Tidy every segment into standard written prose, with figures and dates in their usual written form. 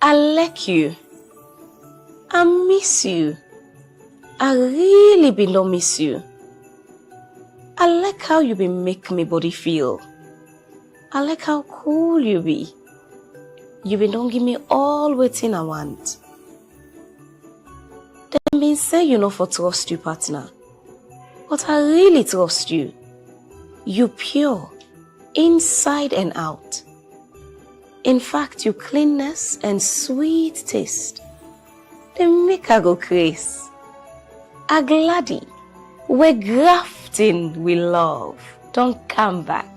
I like you. I miss you. I really been don't miss you. I like how you been make me body feel. I like how cool you be. You been don't give me all waiting I want. Them been say you know for trust you partner. But I really trust you. You pure, inside and out. In fact, your cleanness and sweet taste, they make I go crazy. A gladdy, where grafting we love, don't come back.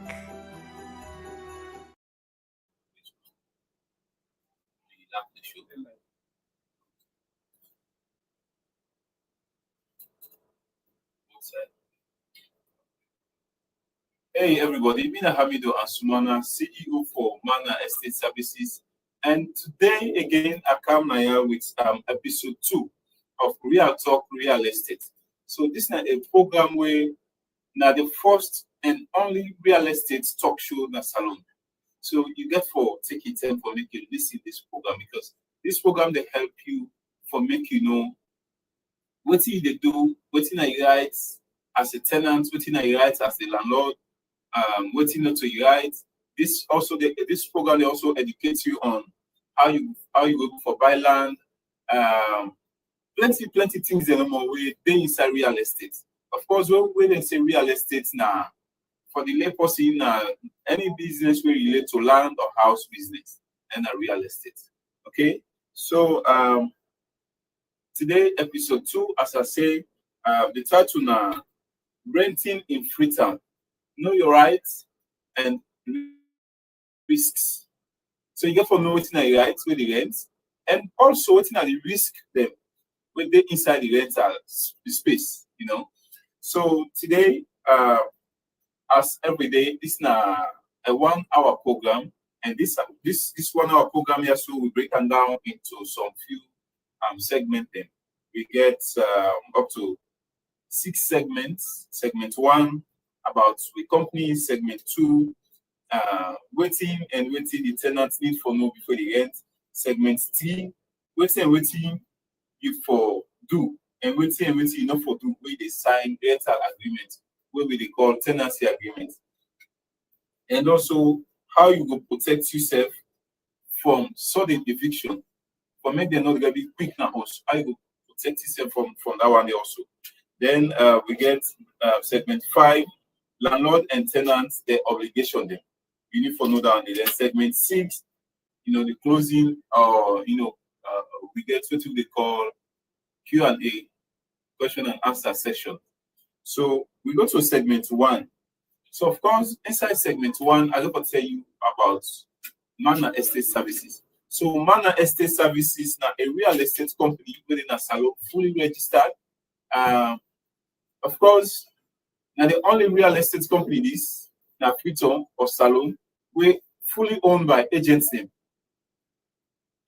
Hey everybody, me Hamidu Ansumana, CEO for Mana Estate Services, and today again I come here with episode 2 of Real Talk Real Estate. So this is a program where now the first and only real estate talk show in salon. So you get for take it time for make you listen this program because this program they help you for make you know what they do, what you write as a tenant, what you write as a landlord. Waiting not to write. This program they also educates you on how you go for buy land. Plenty things in more way they inside real estate. Of course, when they say real estate now, for the lay person any business will relate to land or house business and a real estate. Okay, so today episode 2, as I say, the title now renting in Freetown. Know your rights and risks. So you get to know what's the rights with the rent, and also what's the risk them when they inside the rental space. So today, as every day, this is a 1 hour program, and this 1 hour program here, so we break them down into some few segments. Then we get up to 6 segments. Segment 1 about the company, segment 2, waiting the tenants need for know before they rent. Segment 3, waiting you for do, and waiting you not for do where they sign rental agreement, where we they call tenancy agreement. And also how you go protect yourself from sudden eviction, for make them not gonna be quick now house. How you go protect yourself from that one also. Then we get segment 5, landlord and tenants, their obligation them. You need to know that. And then segment 6, the closing, or we get what they call Q&A, question and answer session. So we go to segment 1. So of course, inside segment 1, I'm going to tell you about Mana Estate Services. So Mana Estate Services now a real estate company within a salon, fully registered. Of course, now the only real estate company is now Freetown or Salon, we fully owned by agents name.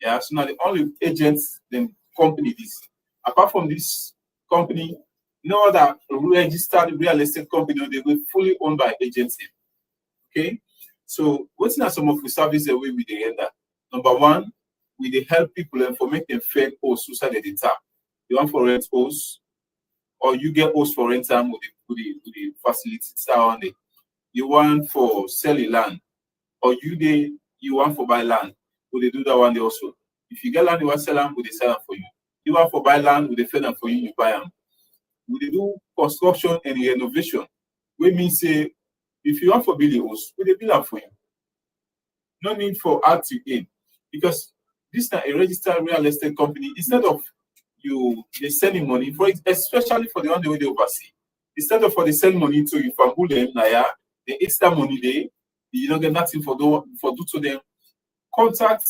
Yeah, so now the only agents then company this. Apart from this company, no other registered real estate company, they were fully owned by agents name. Okay, so what's now some of the services that we render? Number 1, we they help people and for make them fair host inside the tap. You want for rent host, or you get host for rent time with the facilities around it. You want for selling land, or you want for buy land, would they do that one day also? If you get land, you want sell land, would they sell them for you? You want for buy land, would they sell them for you, you buy them. Would they do construction and renovation? We mean say, if you want for build a house, would they build them for you? No need for out to in, because this is a registered real estate company. Instead of they sending money for it, especially for the one way they oversee. Instead of for they send money to you from who them, the extra money you don't get nothing for do to them. Contact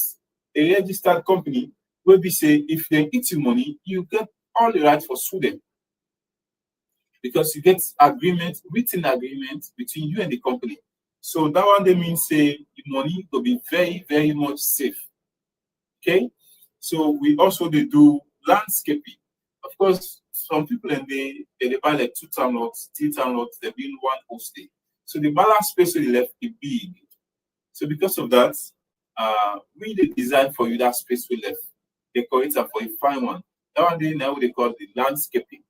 a registered company where we say if they eat your money, you get all the right for sue them. Because you get written agreement between you and the company. So that one they mean say your money will be very, very much safe. Okay? So we also they do landscaping. Of course, some people and they buy like 2 town lots, 3 town lots, they build 1 hostel. So the balance space they left is big. So because of that, we dey design for you that space we left, decorate am for you, find one. That one dey now they call the landscaping.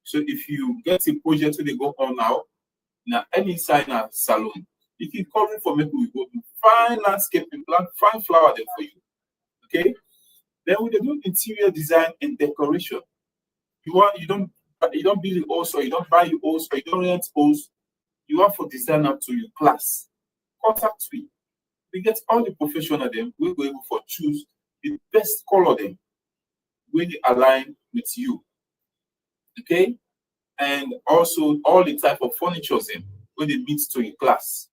So if you get a project where they go on now any sign a salon, if you call me for make we go do fine landscaping, plant fine flower them for you. Okay. Then we dey do interior design and decoration. You don't build your house, or you don't buy your house, or you don't rent house. You want for design up to your class. Contact me. We get all the professional them. We go able for choose the best color them when they align with you. Okay, and also all the type of furniture them when they meet to your class.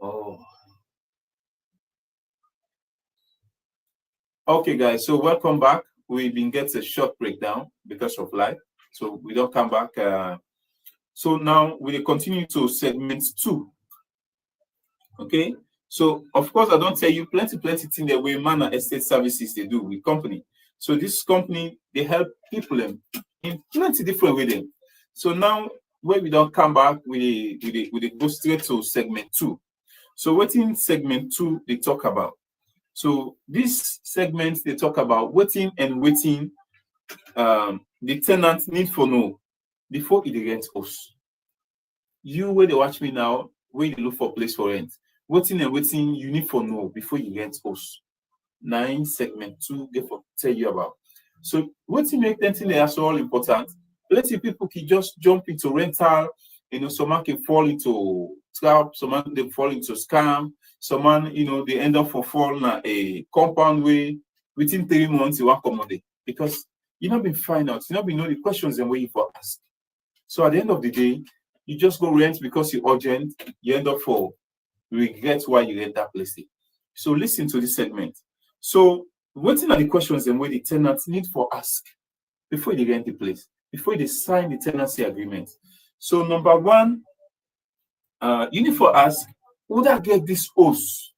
Oh. Okay, guys. So welcome back. We've been getting a short breakdown because of life, so we don't come back. So now we continue to segment 2. Okay. So of course I don't tell you plenty things the way manner estate services they do with company. So this company they help people in plenty different ways. So now when we don't come back, we go straight to segment 2. So what in segment 2 they talk about? So this segment they talk about waiting the tenant need for know before it rent us. You where they watch me now, where they look for place for rent. Waiting you need for know before you rent us. 9 segment 2 they for tell you about. So waiting make them think they are so all important. Plenty people can just jump into rental, someone can fall into trap, someone they fall into scam, someone, they end up for fall in a compound way within 3 months you want accommodate because you not been find out, you not been know the questions and waiting for ask. So at the end of the day, you just go rent because you're urgent, you end up for regret why you rent that place. So listen to this segment. So waiting are the questions and where the tenants need for ask before they rent the place, before they sign the tenancy agreement. So number 1, you need for ask, would I get this house?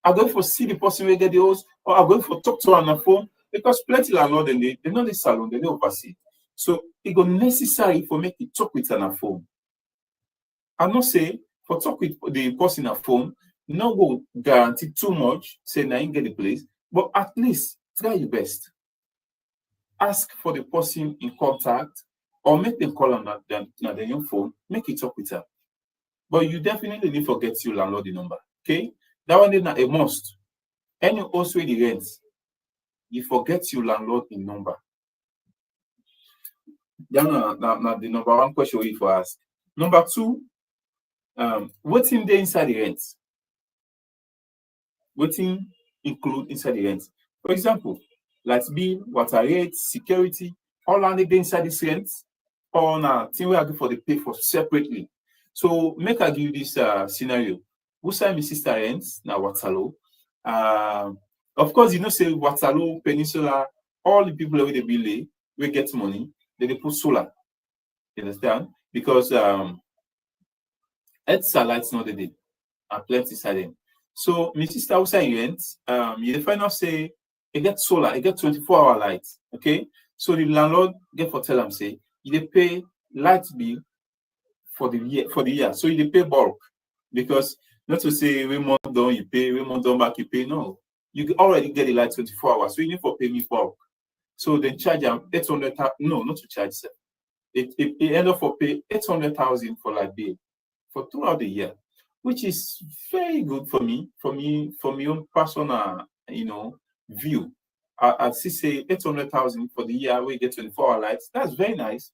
I'm going for see the person who get the house, or I'm going for talk to her on the phone because plenty landlord and they know the salon, they know oversee. So it go necessary for make it talk with her on the phone. I'm not say for talk with the person on the phone, no go guarantee too much, say now you get the place, but at least try your best. Ask for the person in contact or make them call on their young phone, make it talk with her. But you definitely need to forget your landlord the number. Okay? That one is not a must. Any house where the rent, you forget your landlord in number. That's not the number 1 question we for ask. Number 2, what's in there inside the rent? What's include inside the rent? For example, light bill, water rate, security, all are they inside this rent, or na thing we are going for the pay for separately. So make I give you this scenario. Who say my sister rents now Waterloo? Of course, say Waterloo Peninsula, all the people where they build, we get money, they put solar. You understand? Because it's a lights not the day and plenty side. So my sister who say rent, you find out say it get solar, it get 24-hour lights. Okay. So the landlord get for tell them say they pay light bill for the year. So you pay bulk because not to say we month down you pay, we month down back you pay. No, you already get the light 24 hours, so you need for pay me bulk. So then charge them 800,000. No, not to charge them. It end up for pay 800,000 for light bill for throughout the year, which is very good for me own personal view. I see say 800,000 for the year we get 24-hour lights. That's very nice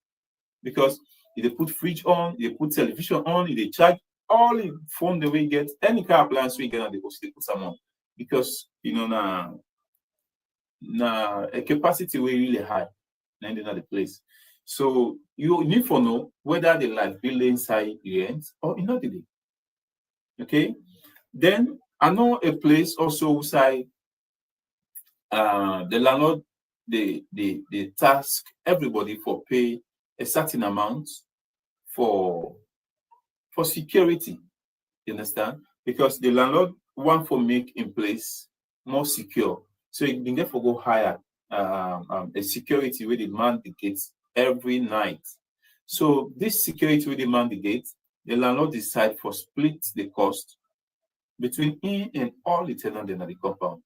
because if they put fridge on, they put television on, if they charge all the phone the way get any car appliance we get on the house, they put some on because na a capacity way really high in the place. So you need to know whether the light bill inside the rent or in the day. Okay. Then I know a place also side the landlord they task everybody for pay a certain amount for security. You understand? Because the landlord want to make in place more secure. So you can therefore go higher a security where the man the gates every night. So this security wey demand the gate, the landlord decide for split the cost between him and all the tenants in the compound.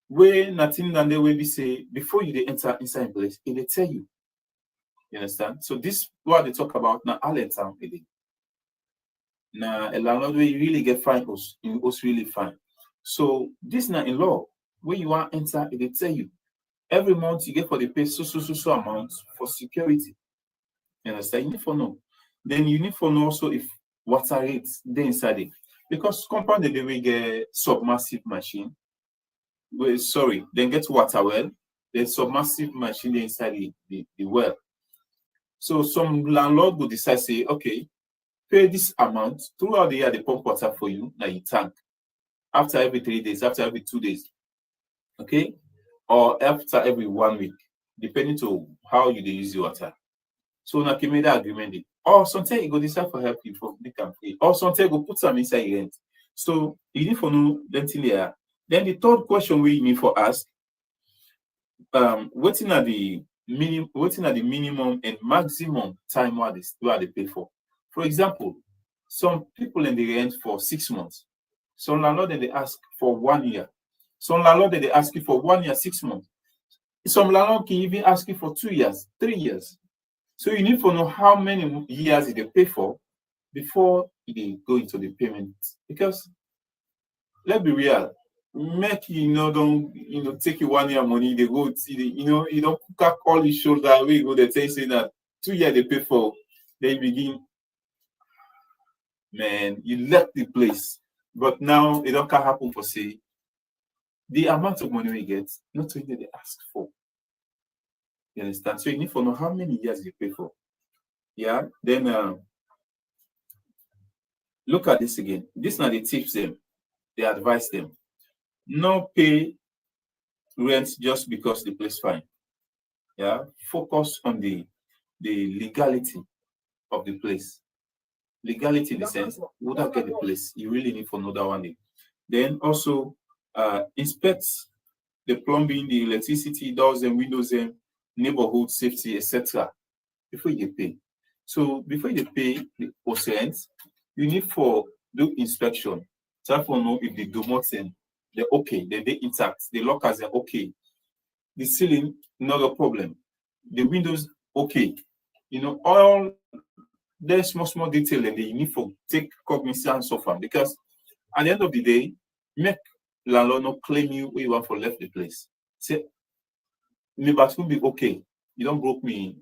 Wey nothing than the way we say before you dey enter inside place, it dey tell you. You understand? So this what they talk about now Allentown today. Now a landlord wey really get fine house, you house really fine. So this now in law, when you want enter, it dey tell you every month you get for the pay so amount for security. You understand? You need for know. Then you need for know also if water rates they inside it. Because compound they will get submersive machine. Well, sorry, then get water well, then submersive machine inside the well. So some landlord will decide, say, okay, pay this amount throughout the year, they pump water for you, now you tank. After every 3 days, after every 2 days, okay? Or after every 1 week, depending to how you use your water. So now can make that agreement. Or sometimes you go decide for help you for make and pay. Or sometimes you go put some inside your rent. So you need for know then till there. Then the third question we need for ask, waiting at the minimum and maximum time what they pay for. For example, some people in the rent for 6 months. Some landlord they ask for 1 year. Some landlord they ask you for 1 year, 6 months. Some landlord can even ask you for 2 years, 3 years. So you need to know how many years they pay for before they go into the payment. Because let's be real, make don't take you 1 year money, they go you don't call your shoulder we go they tell you say that 2 years they pay for, then you begin, man, you left the place. But now it don't can happen for say the amount of money we get, not really they ask for. You understand? So you need to know how many years you pay for. Yeah. Then look at this again. This now they tips them, they advise them. No pay rent just because the place fine. Yeah. Focus on the legality of the place. Legality in the sense, would I get the place? You really need to know that one day. Then also inspect the plumbing, the electricity, doors and windows and neighborhood safety, etc. before you pay. So before you pay the percent, you need for do inspection. Try for know if the domoten they're okay, they're intact, the lockers are okay, the ceiling not a problem, the windows okay. All there's small detail and you need for take cognizance of them, because at the end of the day, make landlord not claim you where you want for left the place. Say my bathroom be okay. You don't broke me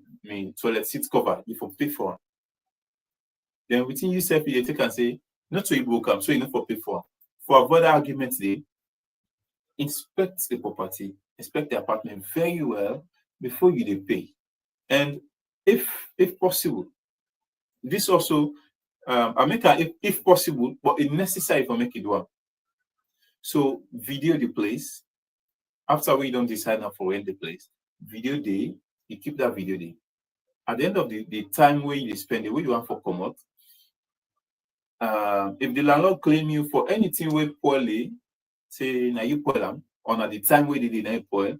toilet seat cover, you for pay for it. Then within yourself, you take and say, not so you broke up, so you not for pay for it. For avoid arguments, they inspect the property, inspect the apartment very well before you pay. And if possible, this also I make if possible, but it's necessary for make it work. So video the place. After we don't decide now for rent the place, video day, you keep that video day. At the end of the time where you spend, the way you want for come out, if the landlord claim you for anything with poorly, say now you poor them, or at the time where they did poor,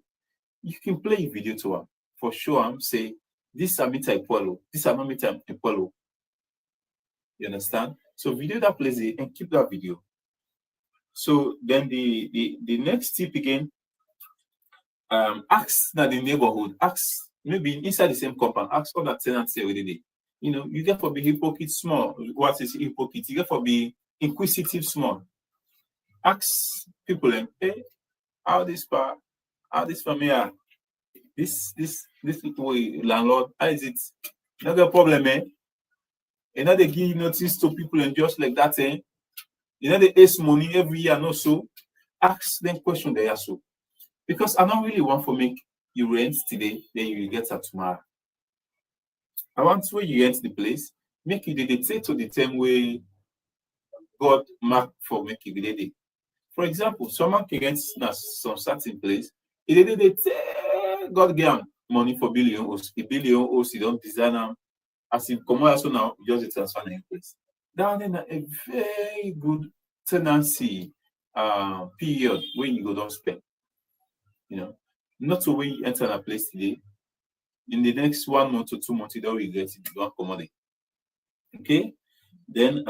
you can play a video to them for sure. Say this are meter poor, this are not meter poor. You understand? So video that place and keep that video. So then the next tip again, ask that the neighborhood, ask maybe inside the same compound, ask other tenants say already. You get for be hypocrite small. What is hypocrite? You get for be inquisitive small. Ask people and hey, how this family this way landlord, how is it? Not a problem, eh? And now they give notice to people and just like that, eh? They ask money every year, no so. Ask them question they ask so. Because I don't really want to make you rent today, then you will get it tomorrow. I want where you rent the place, make you dedicate to the time where God mark for make you day. For example, someone can rent some certain place, they God give money for billion or you don't design them. As in commercial now, just transfer in place. That then a very good tenancy period when you go don't spend. Not to when you enter a place today, in the next 1 month or 2 months, you don't regret it, you don't accommodate. Okay, then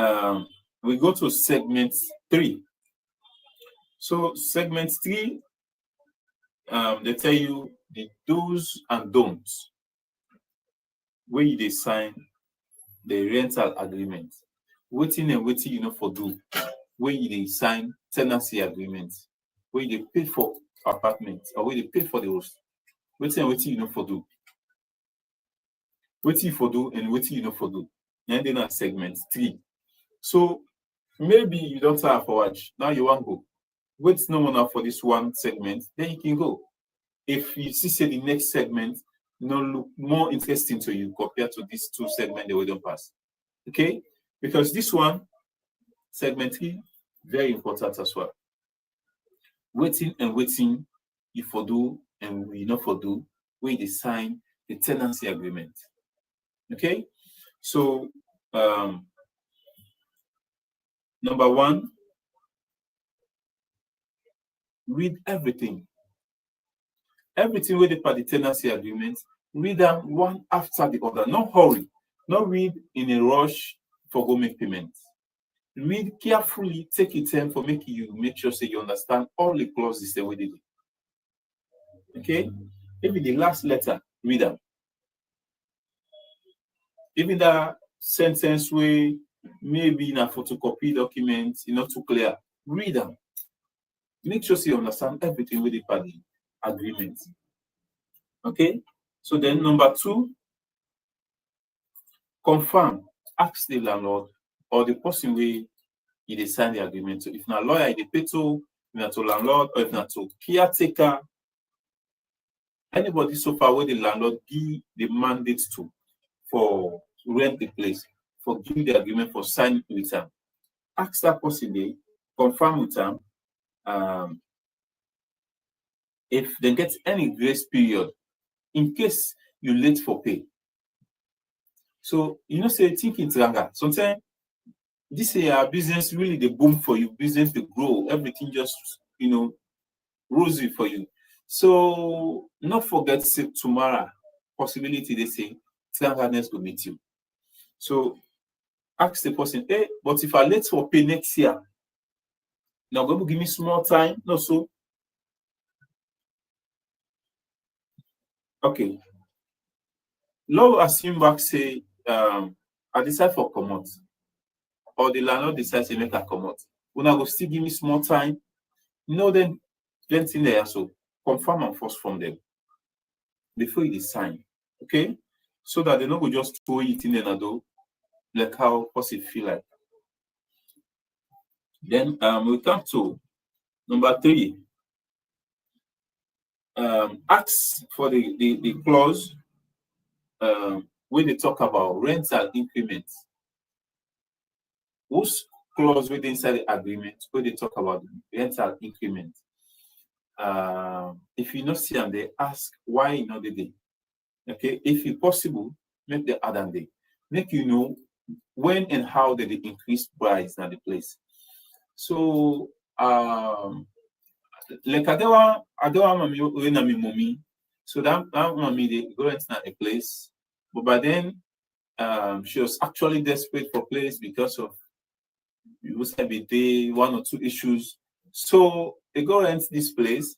we go to segment 3. So segment 3, they tell you the do's and don'ts when they sign the rental agreement. Waiting and waiting, you know, for do when they sign tenancy agreement, when they pay for apartment or when they pay for the host. Waiting and waiting, you know, for do. Waiting for do and waiting, you know, for do. And then at segment 3. So maybe you don't have for watch. Now you want to go. Wait no more for this one segment, then you can go. If you see say the next segment, you know, look more interesting to you compared to these 2 segments that we don't pass. Okay? Because this one, segment 3, very important as well. Waiting and waiting, you for do and we not for do when they sign the tenancy agreement. Okay? So number 1, read everything. Everything with the tenancy agreement, read them one after the other. No hurry. Not read in a rush for go make payments. Read carefully, take your time for make sure say you understand all the clauses the way they do. Okay? Even the last letter, read them. Even that sentence way maybe in a photocopy document, not too clear, read them. Make sure you understand everything with the party agreement. Okay, so then number 2, confirm, ask the landlord or the person where they sign the agreement. So if not lawyer, they pay to, if not to landlord, or if not to caretaker, anybody so far where the landlord give the mandate to for rent the place, for give the agreement for signing with them. Ask that person they confirm with them. If they get any grace period in case you late for pay. So you know, say thinking triangle. Sometimes this year business really the boom for you, business to grow, everything just rosy for you. So not forget say tomorrow possibility they say triangleness will meet you. So ask the person, hey, but if I late for pay next year, now go give me small time, no so. Okay. Law assume back say I decide for commot, or the landlord decides to make a commot. When I go still give me small time, then plenty there. So confirm and force from them before you sign. Okay? So that they don't go just throw it in another, like how person feel like. Then we come to number 3. Ask for the clause when they talk about rental increments. Whose clause within inside the agreement where they talk about rental increment? If you not see them, they ask why not the day. Okay, if it's possible, make the other day. Make you know when and how they increase price at the place. So like I don't want mommy. So that mommy they go into a place, but by then she was actually desperate for place because of you must have a day 1 or 2 issues. So they go rent this place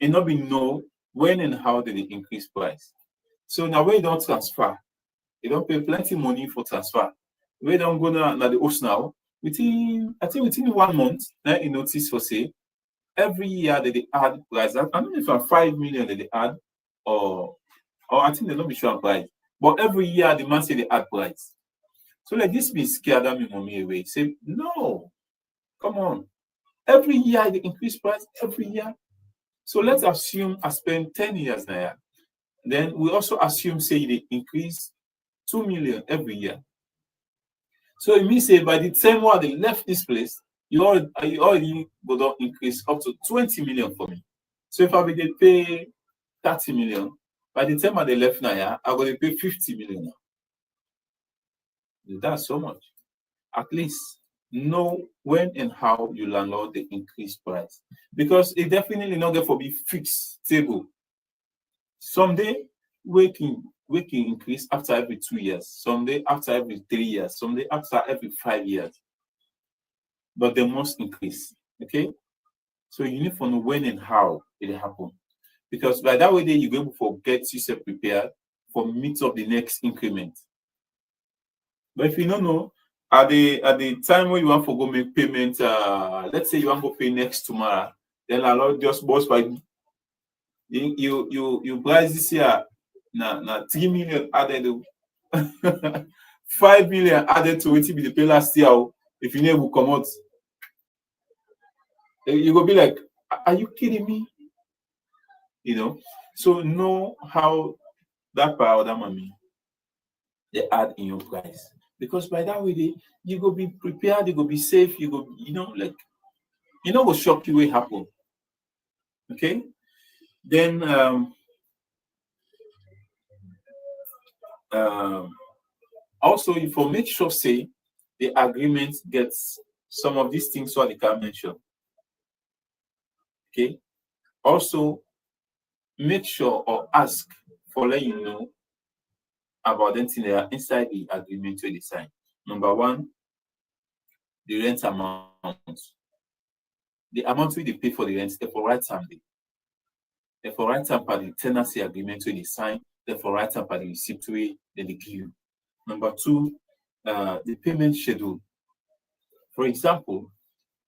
and not be know when and how they increase price. So now when you don't transfer, you don't pay plenty money for transfer. We don't go now the host now. Within 1 month, then you notice for say every year that they add price. I don't know if 5 million that they add or I think they don't be sure price. But every year the man say they add price. So like this be scared me mommy away. Say no, come on. Every year they increase price every year. So let's assume I spend 10 years now. Then we also assume say they increase 2 million every year. So it means say by the time while they left this place, you already go down increase up to 20 million for me. So if I will pay 30 million, by the time they left now, I'm going to pay 50 million now. That's so much. At least know when and how you landlord the increased price. Because it definitely not going to be fixed table. Someday Waking increase after every 2 years, some day after every 3 years, some day after every 5 years. But they must increase. Okay? So you need to know when and how it happen. Because by that way then you go able to get yourself prepared for meet up the next increment. But if you don't know, at the time when you want to go make payment, let's say you want to go pay next tomorrow, then a lot just boss by you price this year na 3 million added 5 million added to it be the pay last year. If you never come out, you go be like, are you kidding me? You know, so know how that power that money they add in your price, because by that way you go be prepared, you go be safe, you go, like go shock you will happen. Okay, then also you for make sure say the agreement gets some of these things what they can mention. Okay, also make sure or ask for let you know about them things that are inside the agreement to the sign. Number one, the rent amount. The amount we they pay for the rent, therefore right time. Therefore right time for the tenancy agreement to the sign, therefore right time for the receipt we they give you. Number two, the payment schedule. For example,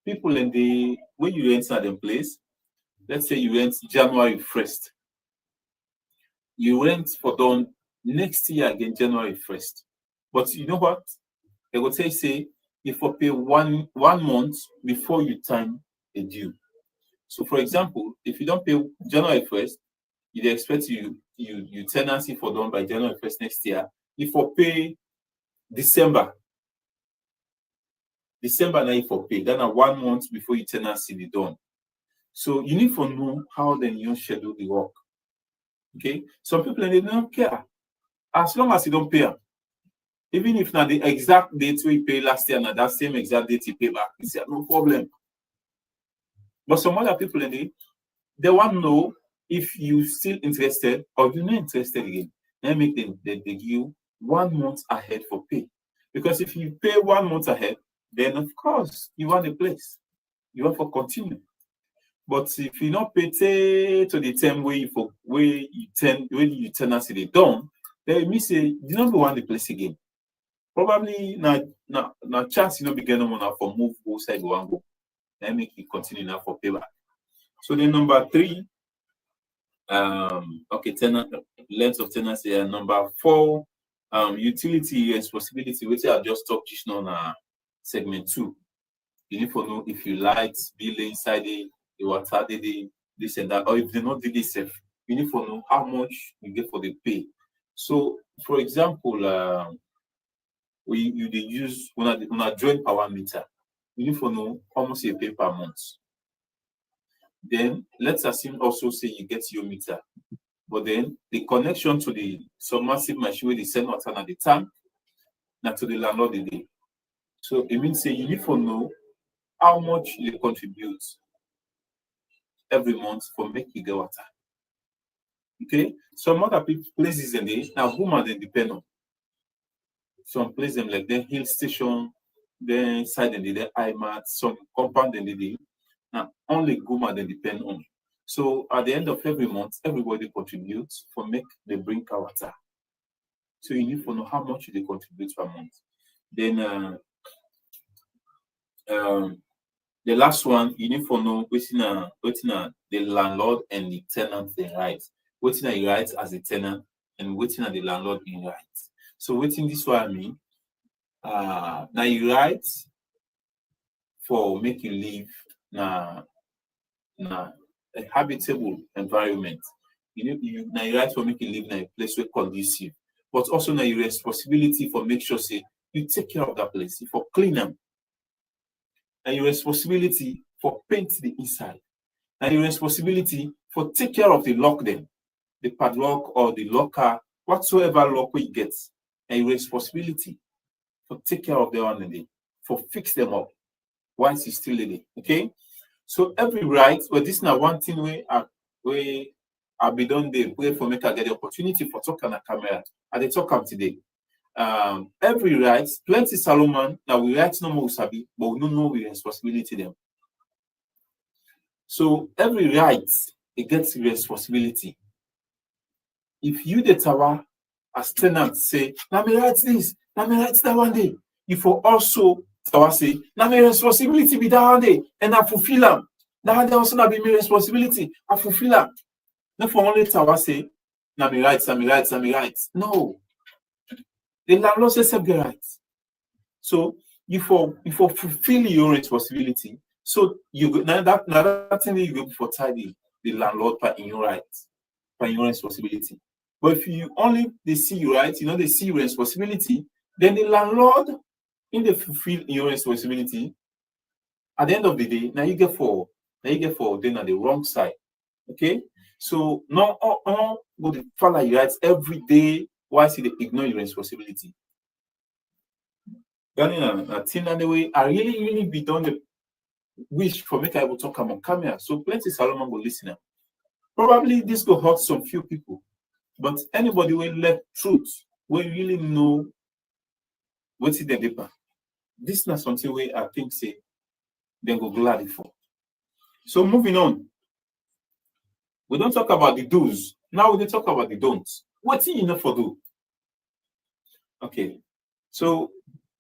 people in the when you rent at them place, let's say you rent January 1st. You rent for done next year again, January 1st. But you know what? They will say if you pay one month before you time a due. So for example, if you don't pay January 1st, you expect you tenancy for done by January 1st next year. If you pay December now if you pay, then 1 month before you tenancy be done. So you need to know how then you schedule the work. Okay, some people they don't care as long as you don't pay. Even if not the exact date we pay last year, now that same exact date you pay back this year, no problem. But some other people they want to know if you still interested or you're not interested again. Then make them they give you 1 month ahead for pay. Because if you pay 1 month ahead, then of course you want a place. You want to continue. But if you not pay to the term where you tenancy they done, then it means you don't want the place again. Probably na chance you know begin now for move go side one go. Then make you continue now for payback. So then number 3, okay, tenant length of tenancy. And number 4, utility responsibility, which I just talked just now on segment 2. You need to know if you light bill inside the water, this and that, or if they not did this safe, you need to know how much you get for the pay. So for example, you use when I join power meter, you need to know how much you pay per month. Then let's assume also say you get your meter, but then the connection to the submersive machine where they send water at the tank, not to the landlord the day. So it means say you need to know how much you contribute every month for make you get water. Okay, some other places in there now women they depend on. Some places them like the hill station, then side in the IMAT, some compound in the now only Guma they depend on. So at the end of every month, everybody contributes for make they bring water. So you need to know how much they contribute per month. Then the last one, you need to know what's the landlord and the tenant they rights. What's the rights as a tenant and what's the landlord in rights. So what's this one I mean? Now you rights for make you live na a habitable environment. You now you right for make you live in a place where conducive, but also now your responsibility for make sure say you take care of that place, for clean them, and your responsibility for paint the inside, and your responsibility for take care of the lock them, the padlock or the locker, whatsoever lock we get, and your responsibility for take care of them on the day, for fix them up once you still in it. Okay. So every right, well, this is not one thing we I'll be done there. Wait for me to get the opportunity for talking on a camera. And they talk up today. Every right, plenty Solomon, now we write no more sabi, but we don't know we responsibility them. So every right, it gets responsibility. If you the tower as tenant say, now me write this, now me write that one day. If you also tower say, now my responsibility be that one day, and I fulfill them. That one day also not be my responsibility. I fulfill them. Not for only tower say, now me right, now me right, now me right. No. The landlord says the rights. So you for fulfill your responsibility. So you go now that thing you go for tidy the landlord by in your rights, by your responsibility. But if you only they see you right, you know they see your responsibility, then the landlord in the fulfill your responsibility. At the end of the day, now you get for then on the wrong side. Okay, so no go to follow your rights every day. Why see they ignore your responsibility? I think that the way I really be done the wish for make I will talk about camera. So plenty Solomon will listen. Probably this will hurt some few people, but anybody will let truth will really know what's in the paper. This is not something where I think say then go gladly for. So moving on. We don't talk about the do's. Now we talk about the don'ts. What's you know for do? Okay. So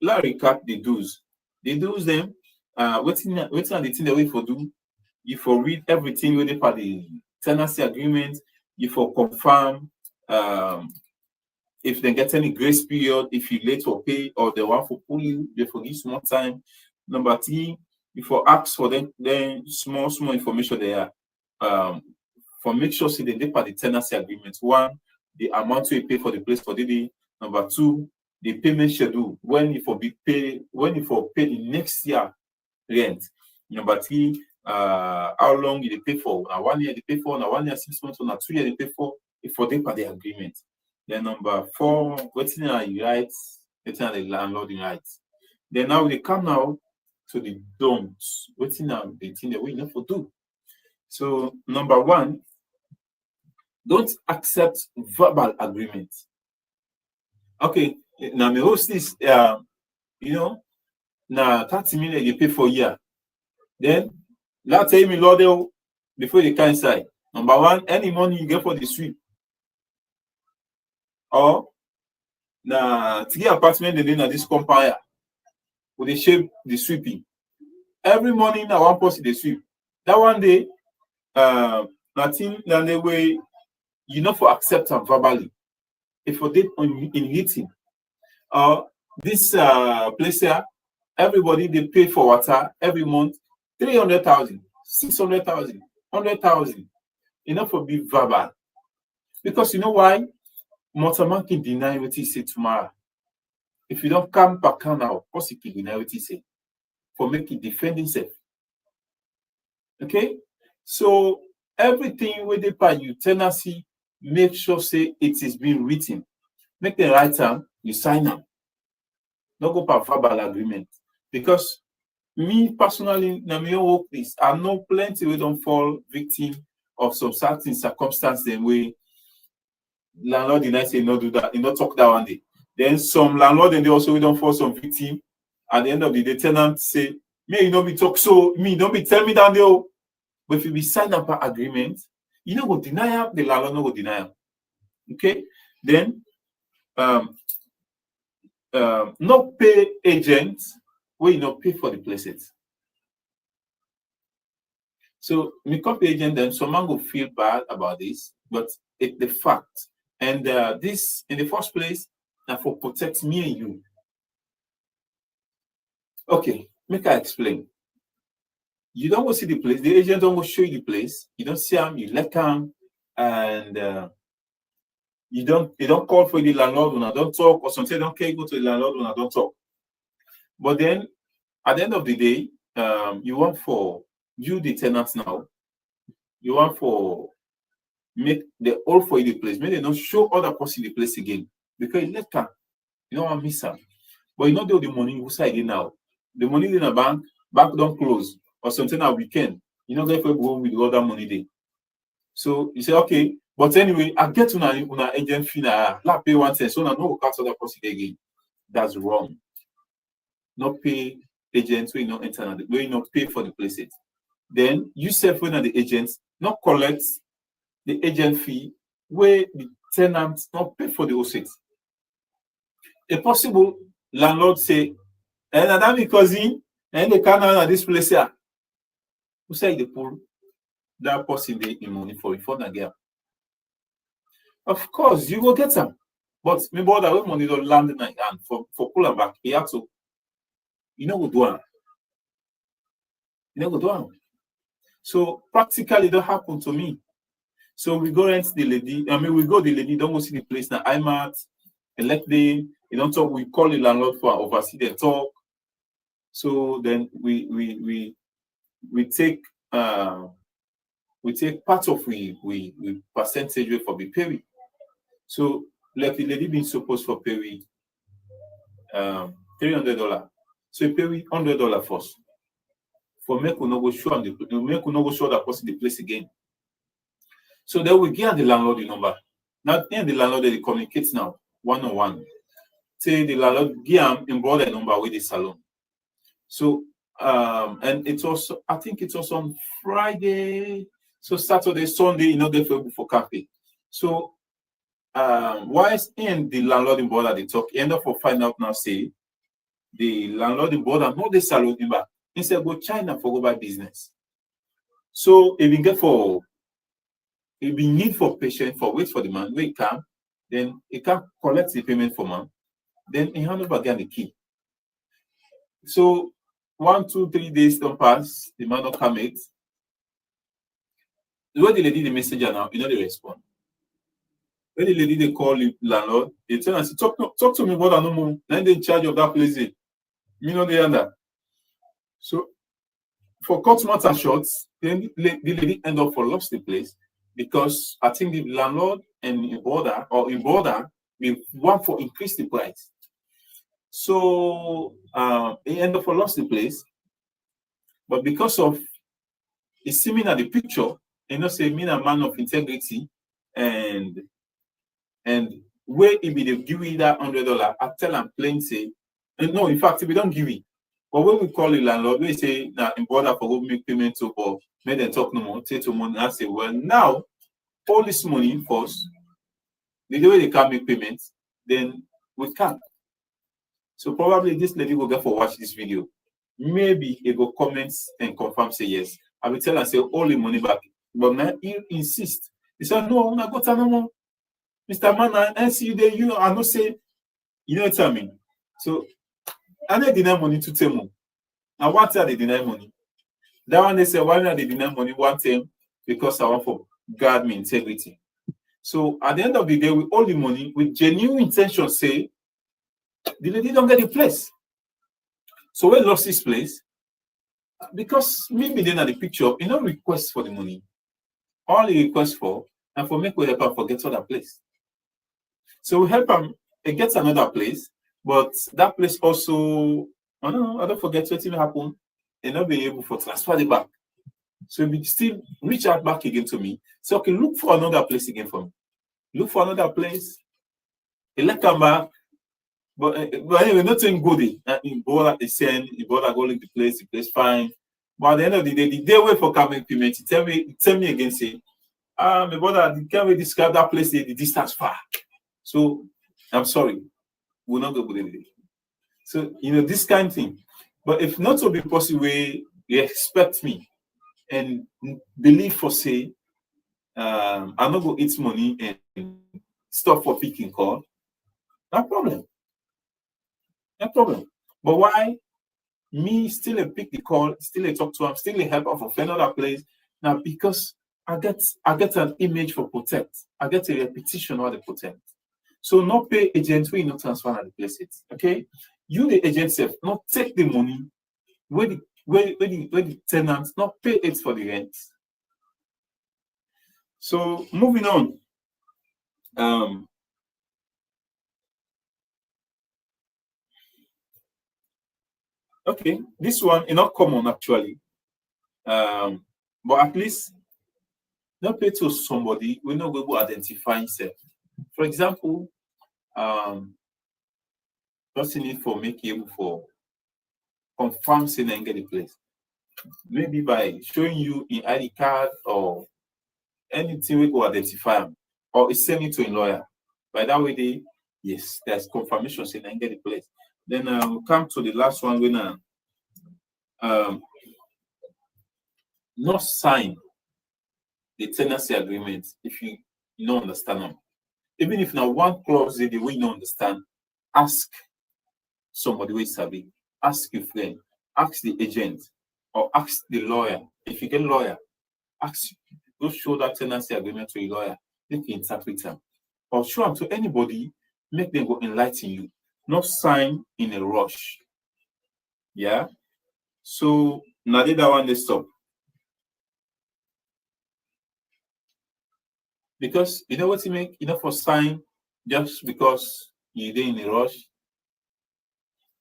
let's recap the do's. The do's them, what's are the thing that we for do? You for read everything waiting for the tenancy agreement, you for confirm if they get any grace period, if you late or pay, or they want for pull you, they for give small time. Number three, you for ask for them then small information there. For make sure see they for the tenancy agreement. One, the amount you pay for the place for the day. Number two, the payment schedule when you for pay the next year rent. Number three, how long you pay for? Now 1 year they pay for, now 1 year 6 months, now 2 years they pay for. If for them for the agreement. Then number four, what's in the rights, what's in the landlord rights. Then now they come now to the don'ts. What's in the thing that we know for do. So number one, don't accept verbal agreement. Okay, now me host this you know, now 30 million you pay for a year. Then let's tell me Lord before you can say number one, any money you get for the sweep. Or na 3 apartment they na this compare with the shape the sweeping. Every morning na one person they sweep. That one day nothing than the way you know for accept them verbally. If for date in written. This place here, everybody they pay for water every month 300,000, 600,000, 100,000. Enough for be verbal. Because you know why? Motorman can deny what he say tomorrow. If you don't come back now, of course he can deny what he say for making defend himself. Okay? So everything with the part you tenancy, make sure say it is being written. Make the right time, you sign up. Don't go for verbal agreement. Because me personally, na me work this. I know plenty we don't fall victim of some certain circumstances in way landlord deny say not do that, not talk that one day. Then some landlord and they also we don't fall some victim. At the end of the day, tenant say, "May you not be talk so me, don't be tell me down there." But if you be sign up an agreement, you know go deny him, the landlord no go deny him. Okay, then not pay agents where you not pay for the places. So me copy agent, then someone will feel bad about this, but it's the fact. And this, in the first place, now for protect me and you. Okay, make I explain. You don't go see the place. The agent don't go show you the place. You don't see him. You let him, and you don't call for the landlord when I don't talk, or something. Don't care go to the landlord when I don't talk. But then, at the end of the day, you want for you the tenants now. You want for make the all for you the place. Maybe they don't show other person the place again because you let them. You don't want to miss them. But you know the money you side now. The money in a bank don't close or something at weekend. You know, therefore go with the other money there. So you say, okay, But anyway, I get una agent fee na pay 1 cent, so na no cut other person again. That's wrong. Not pay agents when you not enter, when you not pay for the place it. Then you self when the agents not collect the agent fee where the tenant not pay for the OSIT. A possible landlord say, and that my cousin, and they can't at this place here. Who say they pull that person in money for the girl? Of course, you will get them. But me brother, when money don't land in my hand for pull them back, he have to, you know, go do it. You know, go do it. So practically that happened to me. So we go rent the lady. I mean, we go the lady, don't go see the place now. I'm at elect day. You don't talk. We call the landlord for oversee the talk. So then we take part of we percentage for the pay. So like the lady being supposed for pay $300. So you pay $100 first. For make we no go show on the make we no go show that person the place again. So then we give the landlord the number. Now the landlord they communicate now one-on-one. Say the landlord give him embroider number with the salon. So and it was I think it was on Friday. So Saturday, Sunday, you know, they for cafe. So whilst in the landlord in border they talk, end up for find out now say the landlord in border not the salon number. Instead go China for go buy business. So if you get for if you need for patient for wait for the man, wait come, then he can collect the payment for man, then he hand over again the key. So 1, 2, 3 days don't pass, the man don't come it. When the lady the messenger now, you know they respond. When the lady they call the landlord, they tell us talk to me about no more. Then they in charge of that place. Me know they under. So for cut matter short, then the lady end up for lost the place because I think the landlord and in border we want for increase the price. So he end up for lost the place, but because of it's seen at the picture, you know, say me a man of integrity and where if they give you that $100, I tell them plain say, and no, in fact, if we don't give it, but when we call the landlord, we say now in border for go make payment to or make them talk no more, take to money. I say, well, now all this money first, the way they can't make payments, then we can't. So probably this lady will get for watch this video. Maybe he go comments and confirm say yes. I will tell her say all the money back. But now he insist. He said, no, I'm not got no more. Mr. Man, I see you there, you I not say, you know what I mean? So I don't deny money to tell me. And one time they deny money. That one they say, why not they deny money one time? Because I want for guard me integrity. So at the end of the day, with all the money, with genuine intention, say the lady don't get the place. So we lost this place because me being at the picture, you know, request for the money. All the request for and for make we help her forget other place. So we help him get another place, but that place also, I don't forget what will happen. They not be able to transfer it back. So we still reach out back again to me. So okay, look for another place again for me. Look for another place. He let come back. But anyway, nothing good. In border, they send, in border go link the place fine. But at the end of the day wait for coming payment. He tell me again, say, my brother, can't we describe that place, the distance far. So I'm sorry, we'll not go with it. So you know this kind of thing. But if not to be possible, you expect me and believe for say, I'm not going to eat money and stop for picking call. No problem. No problem. But why me still a pick the call, still a talk to him, still a help of another place? Now because I get an image for protect. I get a repetition of the protect. So not pay agent when you not transfer and replace it. Okay? You the agent self, not take the money where the tenants not pay it for the rent. So moving on. Okay, this one is not common actually. But at least Not pay to somebody we're not able to identify himself. For example, person need for make able for confirm say and get the place. Maybe by showing you in ID card or anything we go identify him, or send it to a lawyer. By that way, yes, there's confirmation saying and get the place. Then we'll come to the last one when not sign the tenancy agreement if you don't understand them. Even if now one clause the way you don't understand, ask somebody who is sabi, ask your friend, ask the agent, or ask the lawyer. If you get a lawyer, ask, go show that tenancy agreement to a lawyer, they can interpret them. Or show them to anybody, make them go enlighten you. Not sign in a rush. Yeah. So now that one they stop. Because you know what you make, for sign just because you're in a rush.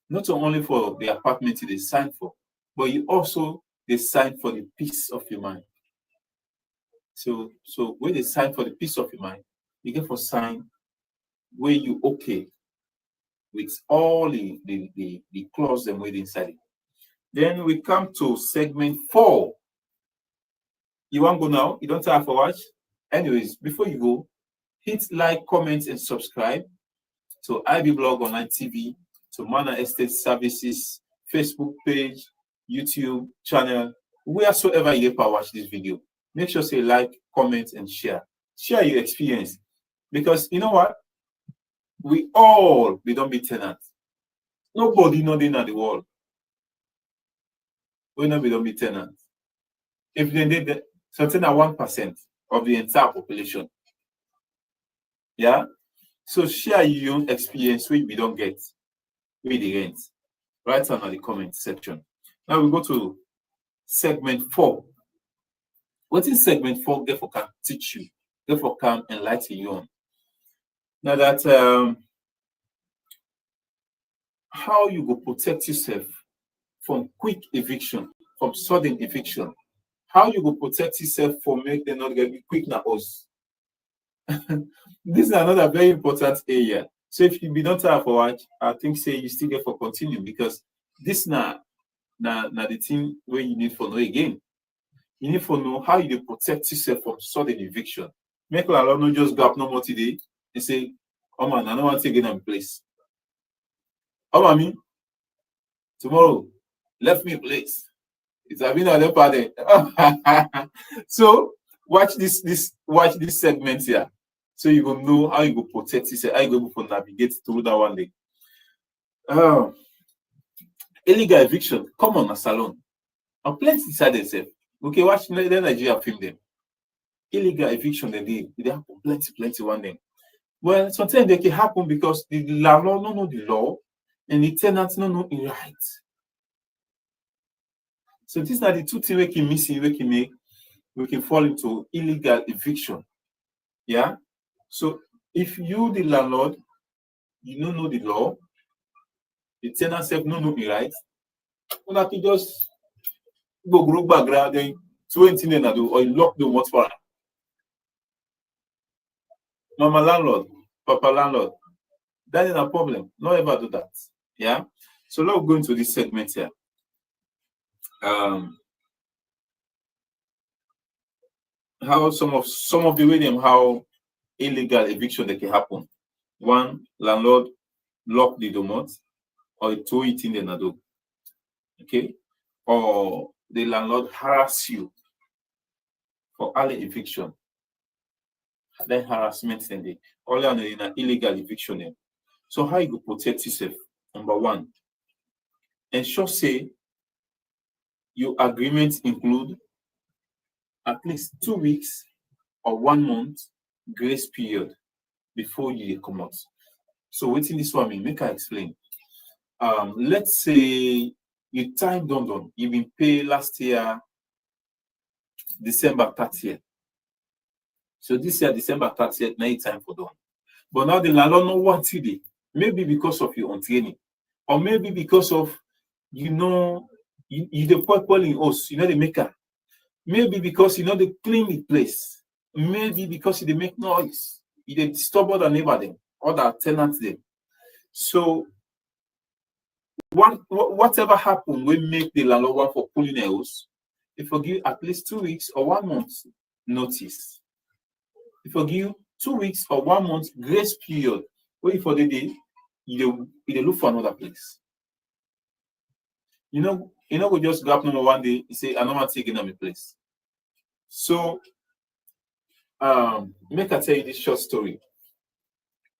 Not only for the apartment they sign for, but you also they sign for the peace of your mind. So when they sign for the peace of your mind, you get for sign where you okay with all the clause them waiting inside it. Then we come to segment 4. You want to go now? You don't have to watch? Anyways, before you go, hit like, comment, and subscribe to IB Blog Online TV, to Mana Estate Services, Facebook page, YouTube channel, wheresoever you can watch this video. Make sure say like, comment, and share. Share your experience. Because you know what? We don't be tenants. Nobody know they in the world. We don't be tenants. If they did something at 1% of the entire population. Yeah? So share your own experience which we don't get with the rent. Write down in the comment section. Now we go to segment 4. What is segment 4? Therefore can teach you. Therefore can enlighten you on. Now that how you go protect yourself from quick eviction, from sudden eviction. How you go protect yourself from make them not get quick na us. This is another very important area. So if you be not have for watch, I think say you still get for continue because this na the thing where you need for know again. You need for know how you protect yourself from sudden eviction. Make a lot not just go up no more today and say, oh man, I don't want to take it in place. Oh mommy, tomorrow, left me a place. It's a been another party. So watch this segment here. So you will know how you go protect yourself, how you go able to navigate through that one day. Illegal eviction, come on a salon. And plenty inside themselves. Okay, watch the Nigeria film them. Illegal eviction they happen plenty one day. Well, sometimes they can happen because the landlord don't know the law and the tenants don't know the rights. So these are the two things we can missing, we can fall into illegal eviction. Yeah. So if you the landlord, you don't know the law, the tenant self don't know the rights, you have to just go background then 20 or you lock the water. Mama landlord, papa landlord, that is a problem. Not ever do that. Yeah. So let's go into this segment here. How some of the way how illegal eviction that can happen. One, landlord lock the domot or throw it in the nado. Okay? Or the landlord harass you for early eviction. Then harassment then they all in an illegal eviction. So how you go protect yourself? Number one, ensure say your agreements include at least 2 weeks or 1 month grace period before you come out. So waiting this one mean, make I explain. Let's say you time done. You been paid last year December 30th. So this year December 30th, now it's time for done. But now the landlord not want today. Maybe because of your own training, or maybe because of you the people in us, the maker. Maybe because they clean the place. maybe because they make noise, they disturb other neighbor them, other tenants them. So whatever happened will make the landlord want for pulling a house, if you give at least 2 weeks or 1 month notice. If you give 2 weeks or 1 month grace period, wait for the day, you look for another place. We just grab number one day, you say, I don't want to take another place. So make I tell you this short story.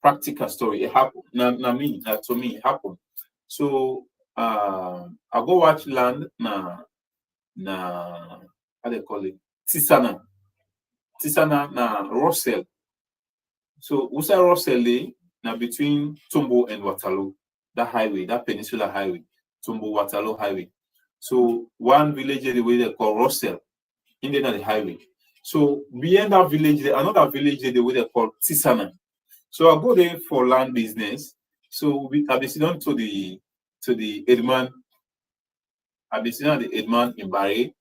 Practical story. It happened. To me, it happened. So I go watch land how they call it? Tisana na Russell. So Usa Russell now between Tombo and Waterloo, that highway, that peninsula highway, Tombo Waterloo highway. So one village the way they call Russell, in the highway. So beyond that village, another village the way they call Tisana. So I go there for land business. So I be sitting to the Edman. I be sitting at the Edman in Barry.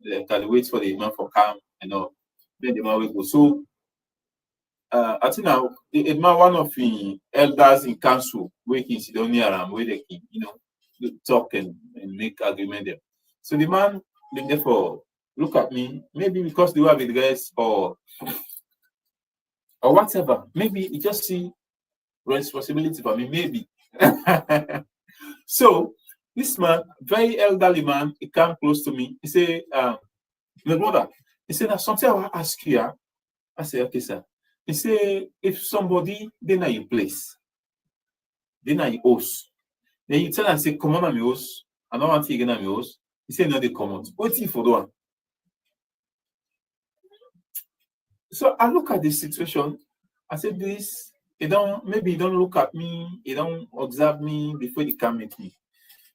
They can wait for the Edman for come and all. Then the man will go. So I think now the Edman, one of the elders in council, where he sit down near around where they can, talk and make agreement there. So the man been there for look at me, maybe because they were with guys or whatever. Maybe he just see responsibility for me, maybe. So this man, very elderly man, he came close to me. He said, my brother, he said, there's something I want to ask you. I said, okay, sir. He said, if somebody, then at your place, then at your house, then you tell them, say, come on at my house, I don't want to get at my house. He said, no, they come out. What if for doing? So I look at this situation. I said, this, maybe he don't look at me, he don't observe me before he can meet me.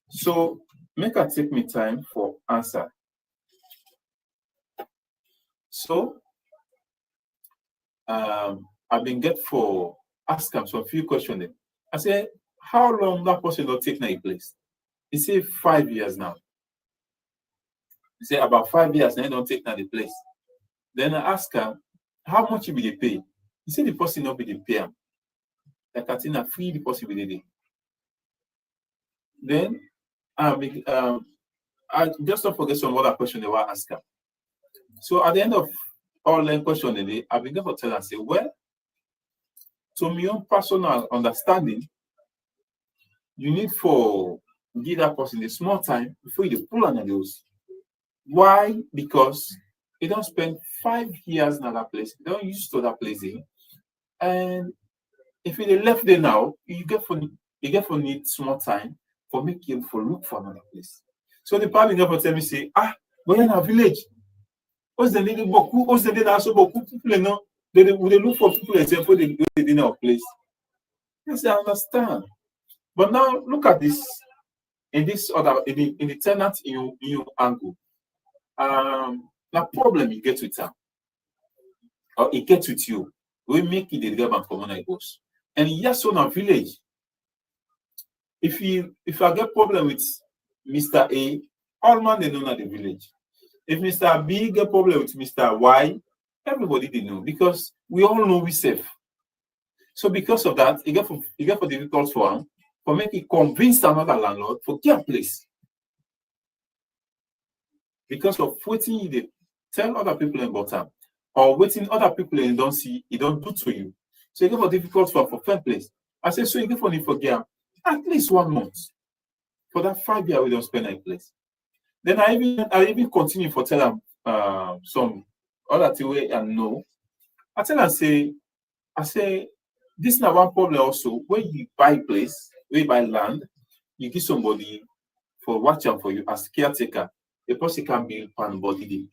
So make her take me time for answer. So I've been get for ask him some few questions. Then. I said, how long that person will take my place? He said 5 years now. He said about 5 years now he don't take the place. Then I ask him, how much will they pay? He said the person not be the pay him. Like I think I free the person will they. Then I just don't forget some other question they were asking. So at the end of all the question today, I began to tell and say, well, to my own personal understanding, you need for give that person a small time before you pull on those. Why? Because you don't spend 5 years in that place, you don't used to that place in. And if you left there now, you get for need small time for make you for look for another place. So the part began to tell me, say, we're in a village. What's the need beaucoup? What's the need also beaucoup people? No, they look for people example they in our place. Yes, I understand. But now look at this in this other in the tenant in your angle. The problem you get with them, or it gets with you, we make it the government common goes. And yes, on a village, if I get problem with Mr. A, all man they know at the village. If Mr. B get problem with Mr. Y, everybody they know because we all know we safe. So because of that, it get for difficult for him for make it convince another landlord for get a place. Because of waiting they tell other people about him or waiting other people and don't see, it don't do to you. So it get for difficult for first place. I say so you get for need for get at least 1 month. For that 5 years we don't spend a place. Then I even continue for tell them some other thing way and know. I tell them I say this is not one problem also. When you buy place, when you buy land, you give somebody for watching for you as caretaker, the person can build pan body.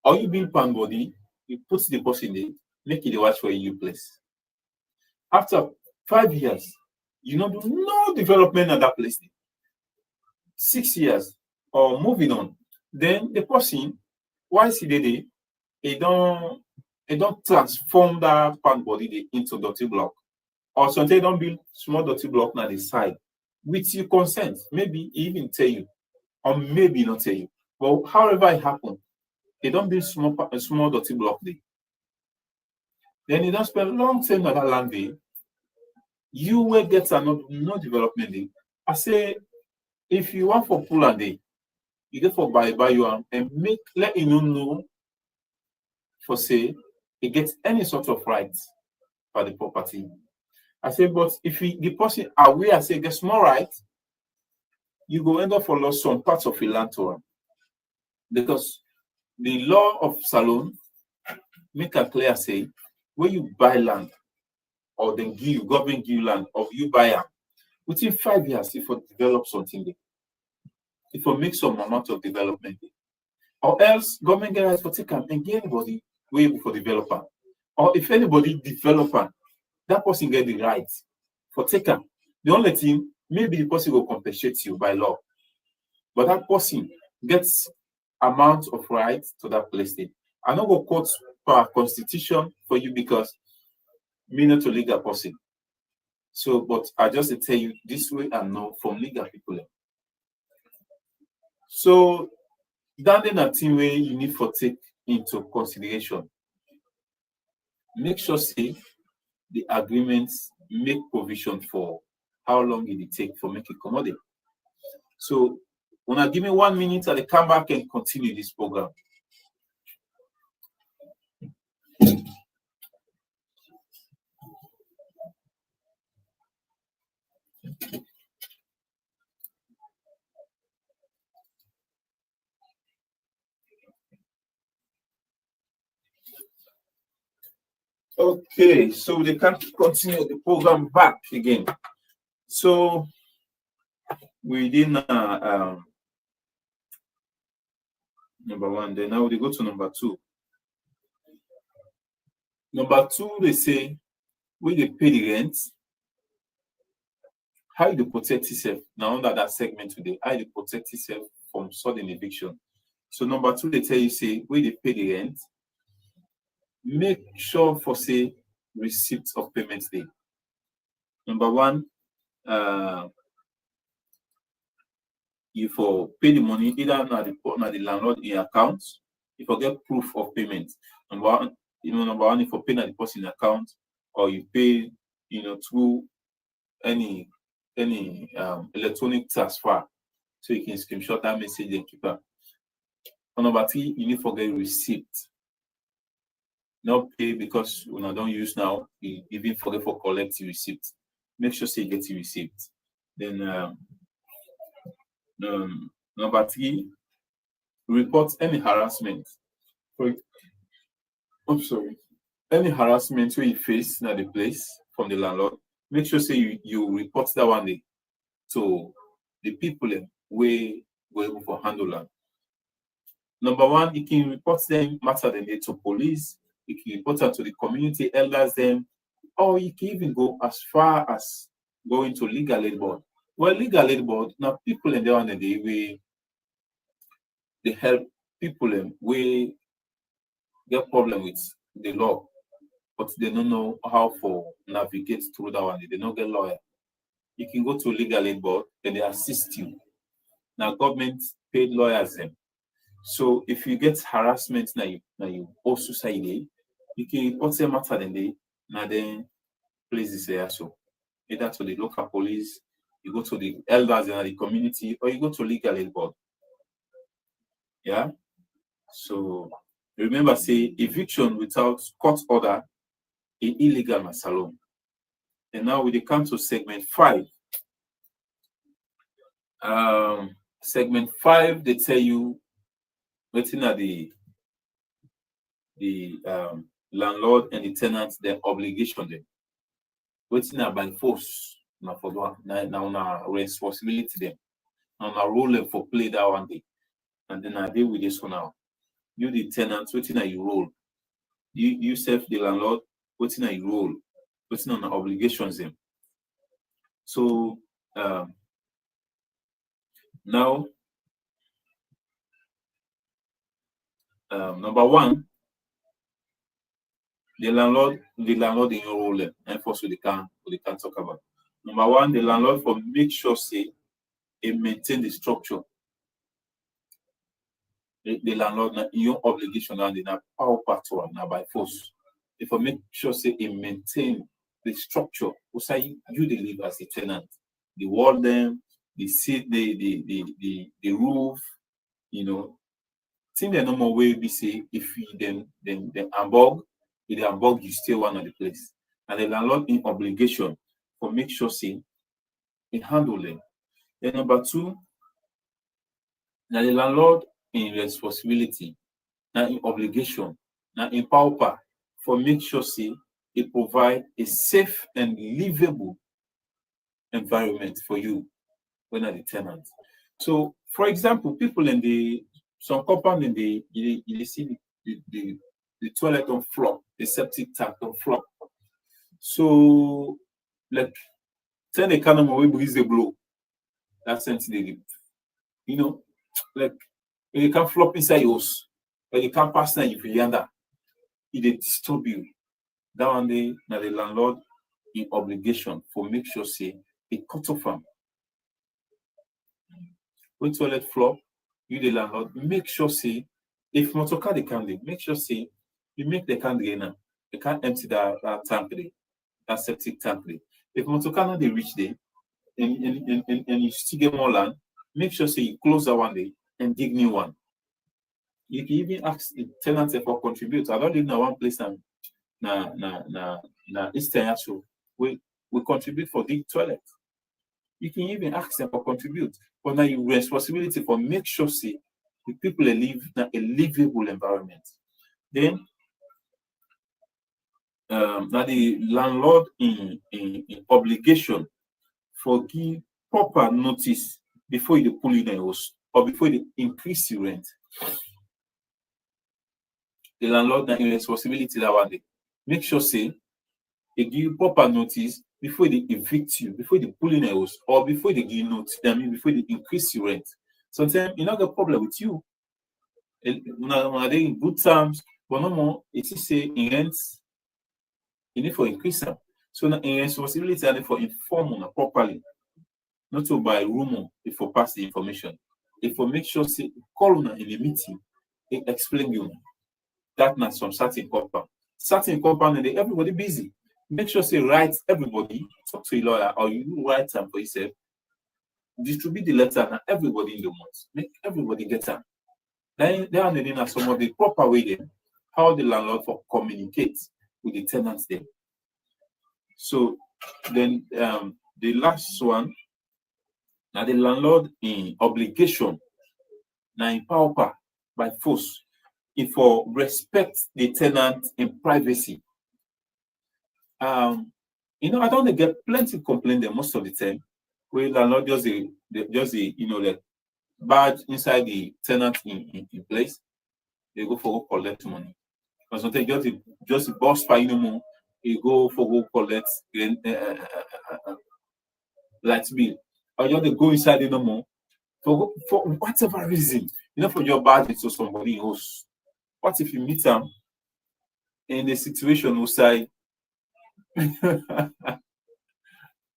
Or you build pan body, you put the person there, make it a watch for a new place. After 5 years, you don't do no development at that place. 6 years or moving on, then the person, once he did it, he don't transform that pan body into dirty block. Or sometimes they don't build small dirty block on the side with your consent. Maybe he even tell you, or maybe not tell you. But however it happened, They don't build small dirty block there. Then you don't spend long time on that land there. You will get no development there. I say, if you want for pull and day, you get for buy you and let you know for say it gets any sort of rights for the property. I say, but if the person aware say get small right, you go end up for lost some parts of the land to them. Because the law of Salon make a clear say when you buy land or then give government give you land or you buy it within 5 years, if you develop something there, if you make some amount of development there, or else government get rights for take and get anybody way for developer, or if anybody developer, that person get the right for taker. The only thing, maybe the person will compensate you by law, but that person gets amount of rights to that place there. I don't go quote per constitution for you because me not a legal person. So, but I just tell you this way and know from legal people. So that then a thing where you need for take into consideration. Make sure say the agreements make provision for how long it take for make it commodity. So when I give me 1 minute, I'll come back and continue this program. Okay, so they can continue the program back again. So we did number one, then now we go to number two. Number two, they say when they pay the rent, how you protect yourself now under that segment today, how you protect yourself from sudden eviction. So number two, they tell you say when they pay the rent, make sure for say receipt of payment day. Number one, you for pay the money either na the landlord in account, you forget proof of payment. Number one, if you pay na the person account, or you pay, through any electronic transfer, so you can screenshot that message and keep it. And number three, you need to forget receipt. Not pay because when I don't use now, you even forget for collect the receipt. Make sure say you get the receipt. Then number three, report any harassment. Any harassment where you face in the place from the landlord, make sure say you report that one day to the people we go able for handle that. Number one, you can report them matter than day to police, you can report them to the community elders them, or you can even go as far as going to legal aid board. Well, legal aid board, now people in there on the day we they help people we get problem with the law, but they don't know how to navigate through that one. They don't get lawyer. You can go to legal aid board and they assist you. Now government paid lawyers them. So if you get harassment now you owe society, you can report them matter than they now then places there. So either to the local police, you go to the elders in the community, or you go to legal aid board. Yeah. So remember, say eviction without court order is illegal in Salon. And now we come to segment 5. Segment 5, they tell you waiting at the landlord and the tenants their obligation them. Waiting at by force now for now responsibility them. Now role them for play that one day. And then I deal with this one now. You the tenants waiting at your role. You self the landlord waiting at your role, waiting on the obligations them. So now number one, the landlord in your role and first we can talk about. Number one, the landlord for make sure say it maintain the structure. the landlord na your obligation and the power part now by force. If I make sure say it maintain the structure, say you deliver as a tenant, the wall them, the seat, the roof, you know. Think the normal way we say if you then unbug, if they unbug, you stay one of the place. And the landlord in obligation for make sure say in handle them. Then number two, now the landlord in responsibility, now in obligation, now in power for make sure say it provide a safe and livable environment for you when are the tenant. So for example, people in the some compound in the you see the toilet on floor, the septic tank on floor. So like turn the cannon away breeze the blow. That's sensitive. You know, like when you can flop inside your house, when you can't pass now if you yonder, it disturb you. That one day now the landlord in obligation for make sure say it cut off them. When toilet flop, you the landlord make sure say if motor car the can make sure say you make the can now. You can't empty that tank there, that septic tank there. If motor car they reach there and you still get more land, make sure say you close that one day and dig new one. You can even ask the tenants for contribute. I don't live in one place and na Eastern so we contribute for the toilet. You can even ask them for contribute, but now your responsibility for make sure say the people live in a livable environment. Then now the landlord in obligation for give proper notice before you pull in a house or before you increase the rent. The landlord na in responsibility that one day. Make sure say they give you proper notice before they evict you, before they pull in a house, or before they give you notice, before they increase your rent. Sometimes you not got problem with you. When they in good terms, but no more, it is say in rent, you need for increase them. So now in responsibility and for inform on properly, not to by rumor if for pass the information. If for make sure say call on in the meeting, it explain you that not some certain compound. Certain compound and everybody busy. Make sure say write everybody, talk to a lawyer, or you write them for yourself. Distribute the letter and everybody in the month. Make everybody get them. Then they are needing some of the proper way then how the landlord for communicate with the tenants there. So then the last one, now the landlord in obligation, now in power by force, if for respect the tenant in privacy. You know, I don't get plenty complaint there most of the time. Where landlord just you know like badge inside the tenant in place, they go for go collect money. But sometimes just boss for you more, you go for go collect light bill. Or you just go inside no more for whatever reason, you know, for your badge to somebody else. What if you meet them in a situation who say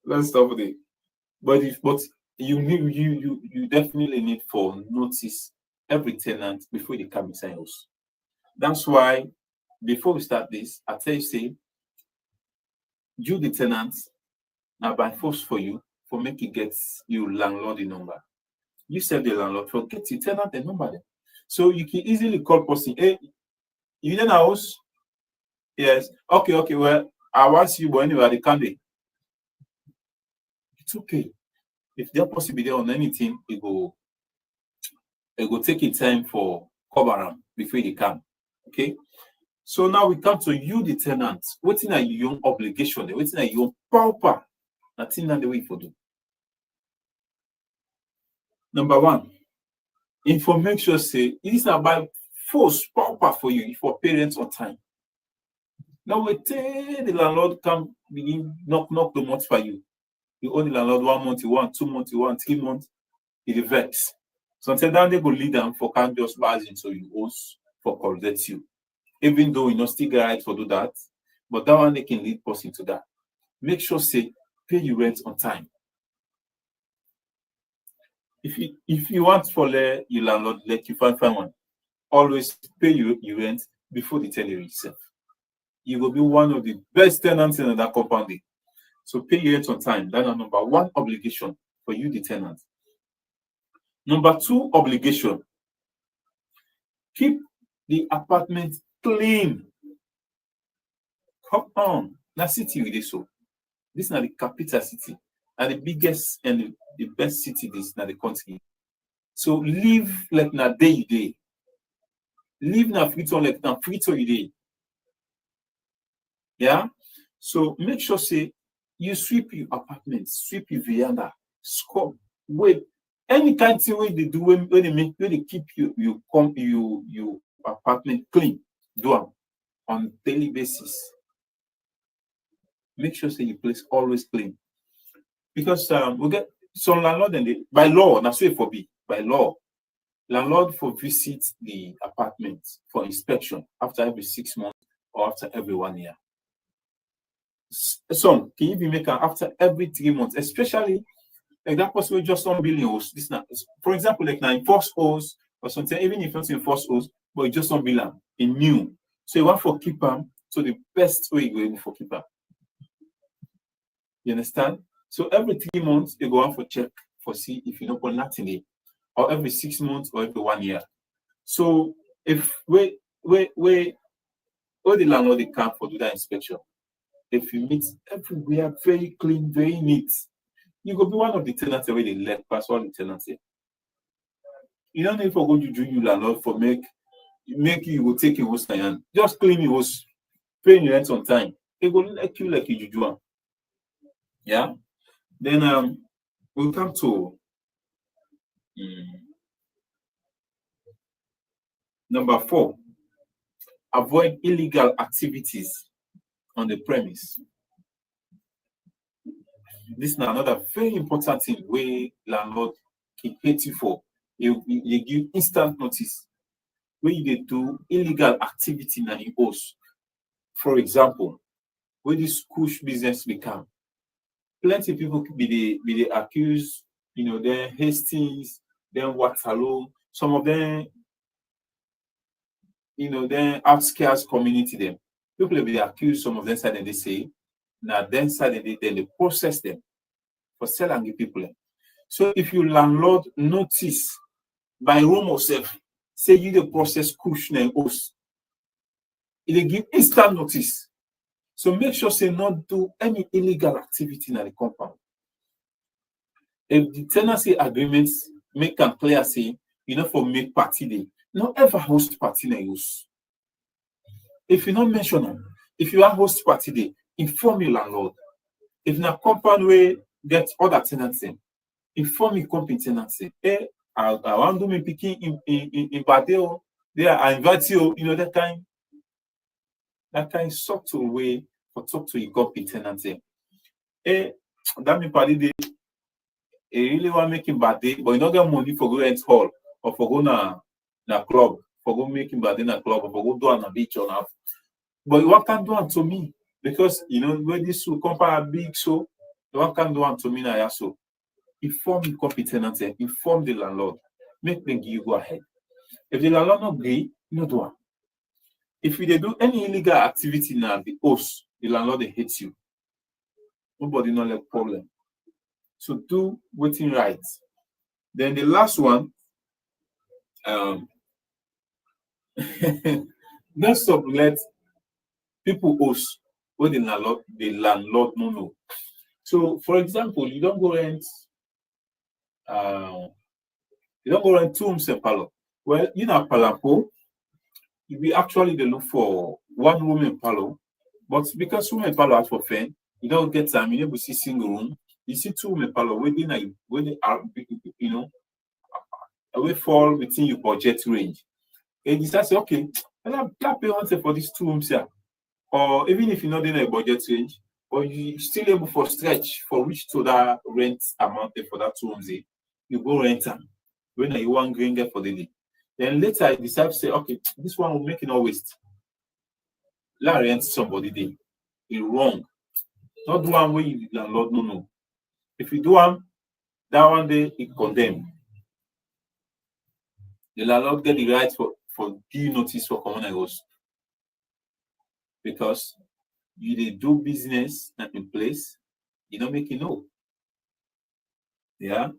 let's stop there. But you definitely need for notice every tenant before they come inside house. That's why before we start this, I tell you say you the tenants now by force for you for make it get you landlord the number. You send the landlord for get the tenant the number then. So you can easily call person, hey, you in a house? Yes. Okay, well, I want you, but anyway, they can't be. It's okay. If they're possible on anything, it go take it time for cover them before they come. Okay. So now we come to you, the tenant. What's in your obligation? What's in your power? Nothing that the way for do. Number one, information say it is about force power for you for parents on time. Now we tell the landlord come begin knock the month for you. You owe the landlord 1 month, you want 2 months, you want 3 months, it vex. Sometimes then they go lead them for can't just buy into you host for collect you. Even though you not still get right for do that, but that one they can lead person to that. Make sure say pay your rent on time. If you want for your landlord, let you find one. always pay your rent before the tenant itself. You will be one of the best tenants in that compound. So pay your rent on time. That's number one obligation for you, the tenant. Number two obligation, keep the apartment clean. Come on. Now city with this so. This is not the capital city. And the biggest and the best city is in the country. So live like na day you day. Live na Freetown like na Freetown you day. Yeah. So make sure say you sweep your apartment, sweep your veranda, scrub, wait. Any kind of thing when they do when they keep your apartment clean, do them on daily basis. Make sure say your place always clean. Because we get some landlord and they, by law, that's way for be by law, landlord for visit the apartment for inspection after every 6 months or after every 1 year. Some can even make after every 3 months, especially like that person with just 1 billion house. This now, for example, like now in first house or something, even if not in first house, but it's just 1 billion in new. So you want for keep them, so the best way you go for keep them. You understand? So every 3 months you go out for check for see if you don't put nothing in, or every 6 months or every 1 year. So if we the landlord they come for do that inspection, if you meet everywhere very clean, very neat, you go be one of the tenants where they let pass all the tenants here. You don't need for go to do you landlord for make you go take your house and just clean your house, pay your rent on time. It go like you do. Yeah. Then we'll come to number 4. Avoid illegal activities on the premise. This is another very important thing where landlord can hate you for. You give instant notice when you do illegal activity in your house. For example, when this kush business become, plenty people be the accused, then Hastings, then Waterloo, some of them, then outskirts community them. People will be accused, some of them side and they say, now then side and they process them for sell and give people. So if you landlord notice by room or self, say you the process cushion and host, it give instant notice. So make sure say not do any illegal activity in the compound. If the tenancy agreements make them clear say, for make party day, not ever host party in use. If you not mention them, if you are host party day, inform your landlord. If na compound where get other tenants in, inform your company tenancy. Hey, I want to be picking in Badeo. There, I invite you. That kind subtle way for talk to your company tenancy. Hey, that mean party day. You really want making bad day, but you don't get money for go rent hall or for go na club, for go making bad day na club or for go do on a beach or now. But you want can do it to me because when this will compare big so you want can do it to me now so. Inform the company tenant, inform the landlord, make them give you go ahead. If the landlord not agree, you do it. If they do any illegal activity now, the host, the landlord they hate you. Nobody not like problem. So do waiting right. Then the last one, don't sublet people host where the landlord no know. So for example, you don't go rent 2 rooms in Palo. Well, Palampo, we actually they look for 1 room in Palo, but because room in Palo has for fan, you don't get time. You never see single room. You see 2 room in Palo when they are, away fall within your budget range. And you start say, okay, I'll pay one for these 2 rooms here, or even if you're not in a budget range, but you still able for stretch for which to that rent amount for that 2 rooms, you go rent them. When you want green get for the day. Then later I decide to say, okay, this one will make it no waste. Let rent somebody day. It's wrong. Not do one way you landlord no. If you do one, that one day it condemn. The landlord get the right for give notice for common errors. Because you dey do business in place, you don't make it know. Yeah.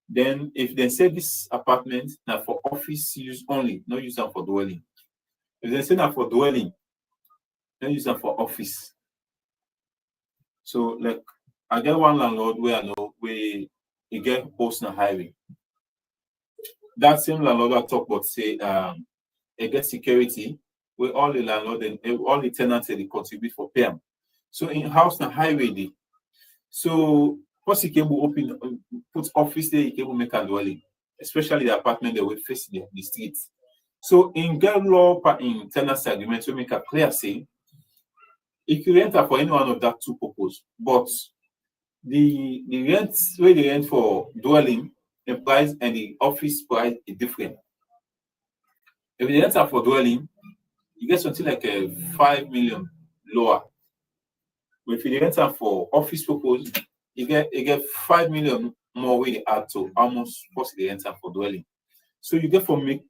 Then if they say this apartment now for office use only, no use them for dwelling. If they say that for dwelling, don't use them for office. So like I get one landlord where I know where he get post on highway. That same landlord I talk about say he get security where all the landlord and all the tenants they contribute for pay. So in house na highway dey. So once he came open put office there, he came make a dwelling, especially the apartment that will face the streets. So in get law in tenancy agreement we make a clear say if you rent for any one of that two purpose, but the rent where they rent for dwelling the price and the office price is different. If you rent for dwelling, you get something like a 5 million lower. But if you rent for office purpose, you get 5 million more way they add to almost cost the rent for dwelling. So you get for make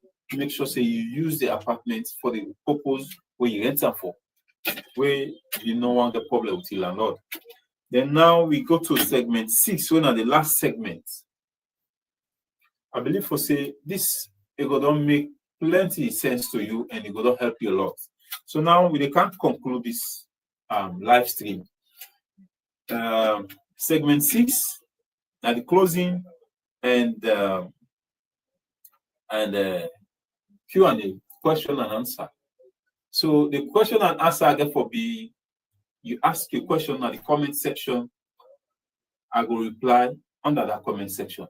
sure say you use the apartment for the purpose where you rent for, where you no want the problem with the landlord. Then now we go to segment 6, when are the last segment. I believe for say this it gonna make plenty sense to you and it gonna help you a lot. So now we can't conclude this live stream. Segment 6 at the closing and Q&A, question and answer. So the question and answer I get for be you ask your question at the comment section, I will reply under that comment section.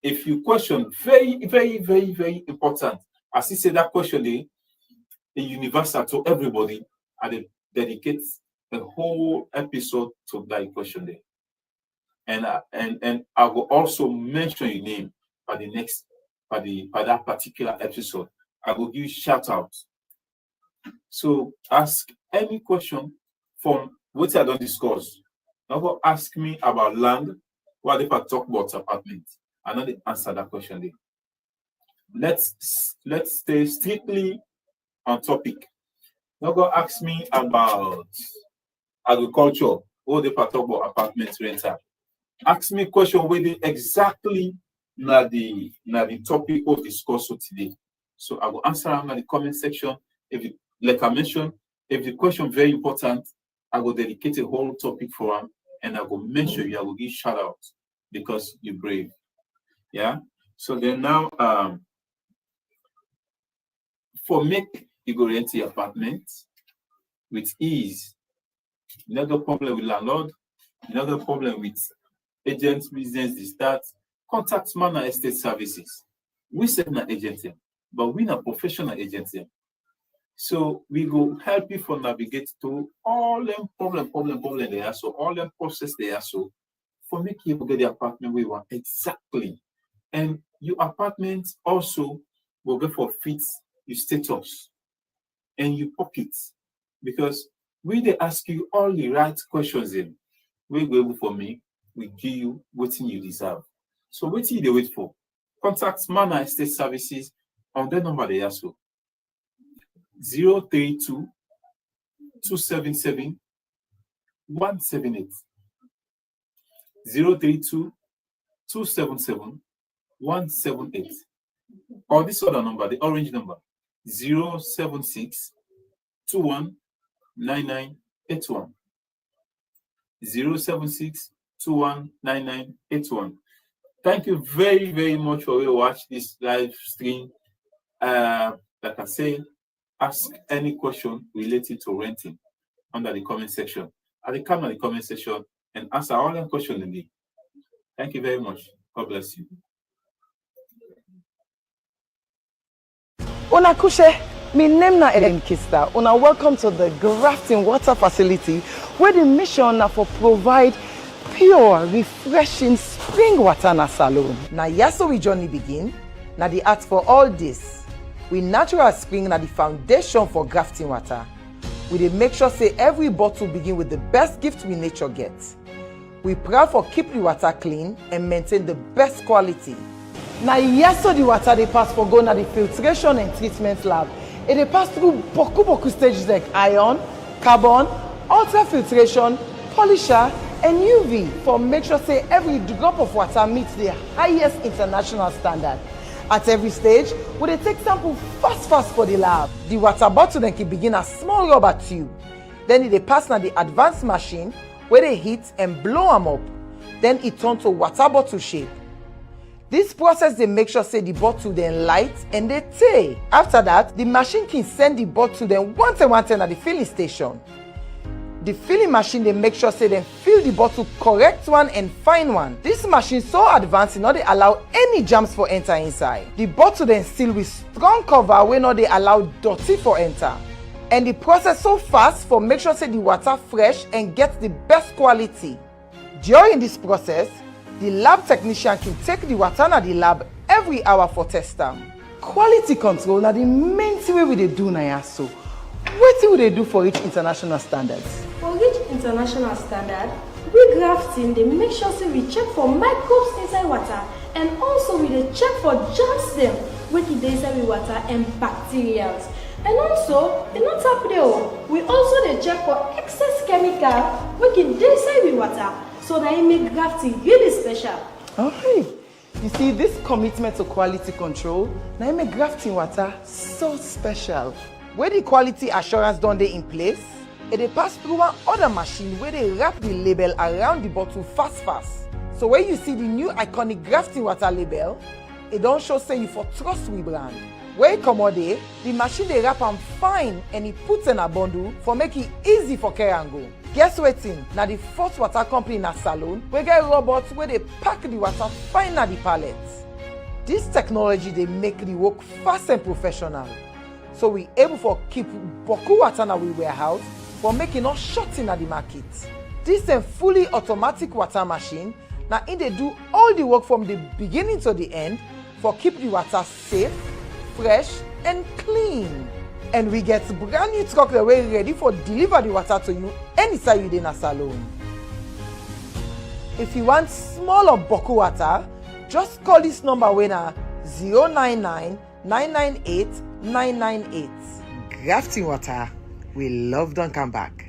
If you question very, very, very, very important, as he said that question is universal to everybody, I dedicate a whole episode to that question there. And I will also mention your name by that particular episode. I will give you shout out. So ask any question from what I don't discuss. Now go ask me about land. What if I talk about apartment? I know the answer that question there. Let's stay strictly on topic. Now go ask me about agriculture. What if I talk about apartment rental? Ask me question where they exactly na the topic of discussion today. So I will answer in the comment section. If it, like I mentioned, if the question very important, I will dedicate a whole topic for them and I will mention you. I will give shout out because you're brave. Yeah. So then now, for make you go rent your apartment with ease. You not got problem with landlord. You not got problem with agents business. They start contact man and estate services. We set an agent, but we not professional agents. So we go help you for navigate to all them problem they are. So all them process they are. So for make you get the apartment we want exactly. And your apartment also will go for fits your status and your pockets. Because we they ask you all the right questions in. We go able for me, we give you what you deserve. So what you wait for? Contact Manor Estate Services on the number they ask you. 032 277 178. 032 277 178. Or this other number, the orange number, 076 21 9981. 076 21 9981. Thank you very, very much for watching this live stream. Like I say, ask any question related to renting under the comment section. I will come in the comment section and answer all the questions in there. Thank you very much. God bless you. Una kushe, my name na Ellen Kista. Una welcome to the grafting water facility where the mission na for provide pure, refreshing spring water na salon. Na yaso we journey begin. Na the ask for all this. We natural spring na the foundation for grafting water. We dey make sure say every bottle begin with the best gift we nature gets. We proud for keep the water clean and maintain the best quality. Now yes, so the water they pass for go na the filtration and treatment lab. It they pass through boku stages like ion, carbon, ultrafiltration, polisher, and UV for make sure say every drop of water meets the highest international standard. At every stage, we dey take sample fast for the lab. The water bottle then can begin as small rubber tube. Then they pass na the advanced machine where they heat and blow them up. Then it turn to water bottle shape. This process they make sure say the bottle then light and they tay. After that, the machine can send the bottle then one time at the filling station. The filling machine they make sure say they fill the bottle correct one and fine one. This machine so advanced not they allow any jams for enter inside. The bottle then seal with strong cover where not they allow dirty for enter. And the process so fast for make sure say the water fresh and get the best quality. During this process, the lab technician can take the water na the lab every hour for test them. Quality control na the main thing we dey do na so. What do they do for each international standards? For each international standard, we grafting they make sure say we check for microbes inside water and also we dey check for germs them wey dey inside the water and bacteria. And also, e not tap there. We also dey check for excess chemical wey dey inside the water so that it make grafting really special. Alright. You see, this commitment to quality control now make grafting water so special. Where the quality assurance done they in place, it they pass through one other machine where they wrap the label around the bottle fast. So when you see the new iconic grafting water label, it don't show say you for trust we brand. Where it come out there, the machine they wrap them fine and it puts in a bundle for make it easy for carry and go. Guess waiting, now the first water company in a salon, we get robots where they pack the water fine at the pallets. This technology they make the work fast and professional. So we able for keep boku water na we warehouse for making us short in at the market. This a fully automatic water machine. Now in they do all the work from the beginning to the end for keep the water safe, fresh and clean. And we get brand new truck the way ready for deliver the water to you anytime you in a salon. If you want smaller boku water, just call this number winner 099 998 998. Grafting water, we love don't come back.